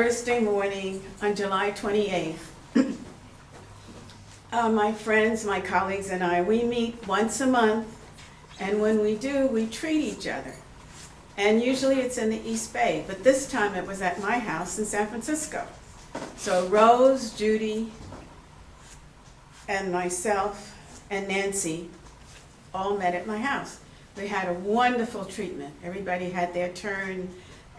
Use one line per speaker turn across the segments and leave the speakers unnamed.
Thursday morning on July 28th. My friends, my colleagues and I, we meet once a month, and when we do, we treat each other. And usually it's in the East Bay, but this time it was at my house in San Francisco. So Rose, Judy, and myself and Nancy all met at my house. We had a wonderful treatment. Everybody had their turn.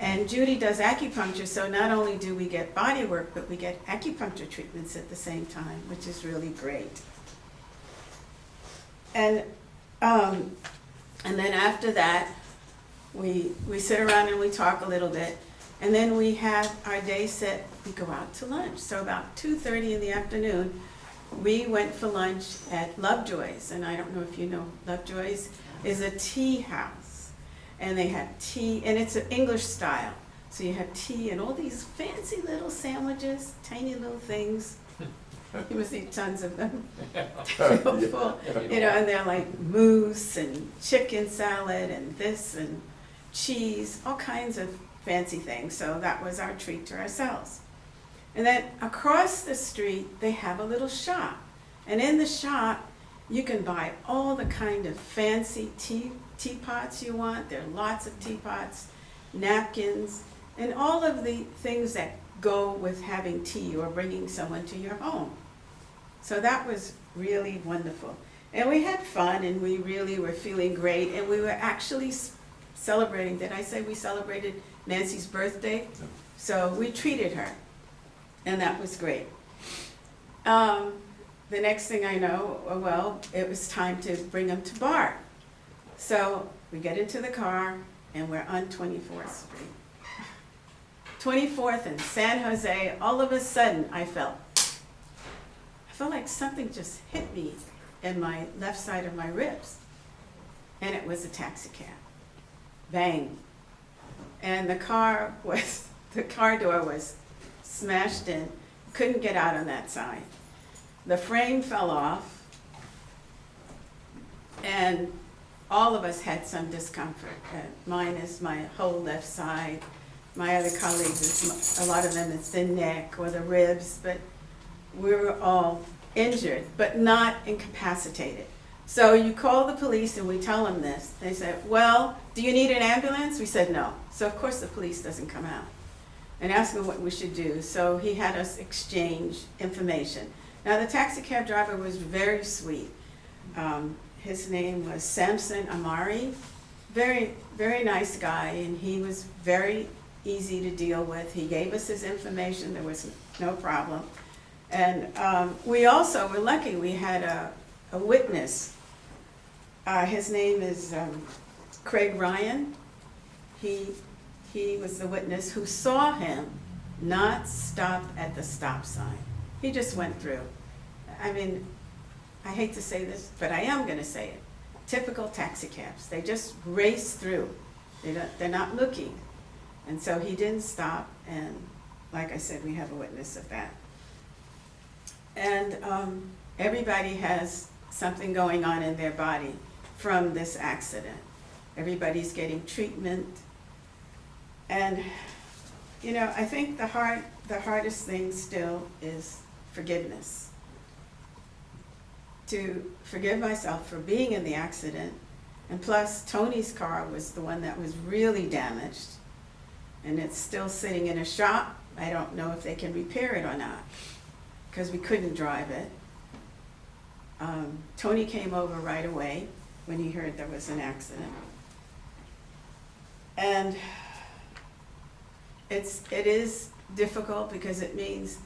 And Judy does acupuncture, so not only do we get body work, but we get acupuncture treatments at the same time, which is really great. And then after that, we sit around and we talk a little bit, and then we have our day set, we go out to lunch. So about 2:30 in the afternoon, we went for lunch at Lovejoy's, and I don't know if you know, Lovejoy's is a tea house. And they have tea, and it's an English style. So you have tea and all these fancy little sandwiches, tiny little things. You must eat tons of them. Full, you know, and they're like mousse and chicken salad and this and cheese, all kinds of fancy things. So that was our treat to ourselves. And then across the street, they have a little shop. And in the shop, you can buy all the kind of fancy teapots you want. There are lots of teapots, napkins, and all of the things that go with having tea or bringing someone to your home. So that was really wonderful. And we had fun, and we really were feeling great, and we were actually celebrating. Did I say we celebrated Nancy's birthday? No. So we treated her, and that was great. The next thing I know, well, it was time to bring them to BART. So we get into the car, and we're on 24th Street. 24th in San Jose. All of a sudden, I felt like something just hit me in my left side of my ribs. And it was a taxi cab. Bang. And the car door was smashed in. Couldn't get out on that side. The frame fell off, and all of us had some discomfort. Mine is my whole left side. My other colleagues, a lot of them, it's the neck or the ribs, but we were all injured, but not incapacitated. So you call the police and we tell them this. They said, well, do you need an ambulance? We said no. So of course the police doesn't come out and ask them what we should do. So he had us exchange information. Now the taxi cab driver was very sweet. His name was Samson Amari. Very, very nice guy, and he was very easy to deal with. He gave us his information. There was no problem. And we also were lucky. We had a witness. His name is Craig Ryan. He was the witness who saw him not stop at the stop sign. He just went through. I mean, I hate to say this, but I am going to say it. Typical taxi cabs. They just race through. They're not looking. And so he didn't stop, and like I said, we have a witness of that. And everybody has something going on in their body from this accident. Everybody's getting treatment. And, you know, I think the hardest thing still is forgiveness. To forgive myself for being in the accident, and plus Tony's car was the one that was really damaged, and it's still sitting in a shop. I don't know if they can repair it or not, because we couldn't drive it. Tony came over right away when he heard there was an accident. And it is difficult because it means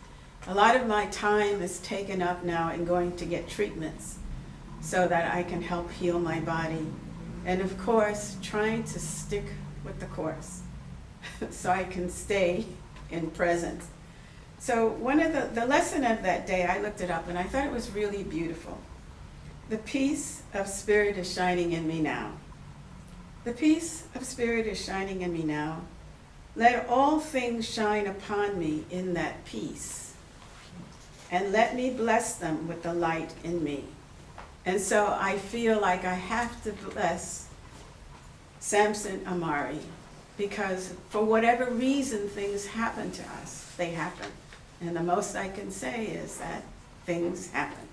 a lot of my time is taken up now in going to get treatments so that I can help heal my body. And of course, trying to stick with the course so I can stay in presence. So one of the lesson of that day, I looked it up and I thought it was really beautiful. The peace of spirit is shining in me now. The peace of spirit is shining in me now. Let all things shine upon me in that peace. And let me bless them with the light in me. And so I feel like I have to bless Samson Amari because for whatever reason things happen to us, they happen. And the most I can say is that things happen.